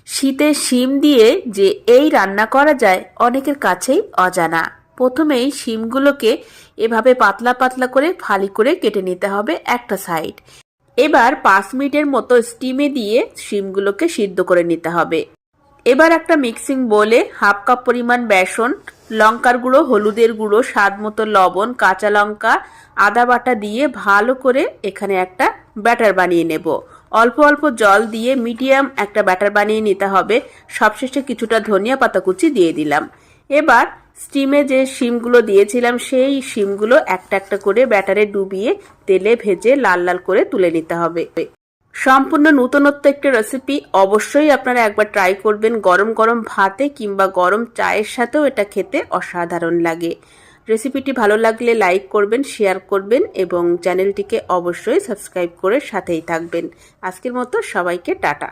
শীতের শিম দিয়ে যে এই রান্না করা যায় অনেকের কাছেই অজানা। প্রথমেই শিমগুলোকে এভাবে পাতলা পাতলা করে ফালি করে কেটে নিতে হবে একটা সাইড। এবার ৫ মিনিটের মতো স্টিমে দিয়ে শিমগুলোকে সিদ্ধ করে নিতে হবে। এবার একটা মিক্সিং বোলে ১/২ কাপ পরিমাণ বেসন, লঙ্কার গুঁড়ো, হলুদের গুঁড়ো, স্বাদ মতো লবণ, কাঁচা লঙ্কা, আদা বাটা দিয়ে ভালো করে এখানে একটা ব্যাটার বানিয়ে নেব। অল্প অল্প জল দিয়ে মিডিয়াম একটা ব্যাটার বানিয়ে নিতে হবে। সবশেষে কিছুটা ধনিয়া পাতা কুচি দিয়ে দিলাম। এবার স্টিমে যে শিমগুলো দিয়েছিলাম সেই শিমগুলো একটা একটা করে ব্যাটারে ডুবিয়ে তেলে ভেজে লাল লাল করে তুলে নিতে হবে। সম্পূর্ণ নতুনত্ব একটা রেসিপি, অবশ্যই আপনারা একবার ট্রাই করবেন। গরম গরম ভাতে কিংবা গরম চায়ের সাথেও এটা খেতে অসাধারণ লাগে। রেসিপিটি ভালো লাগলে লাইক করবেন, শেয়ার করবেন এবং চ্যানেলটিকে অবশ্যই সাবস্ক্রাইব করে সাথেই থাকবেন। আজকের মতো সবাইকে টাটা।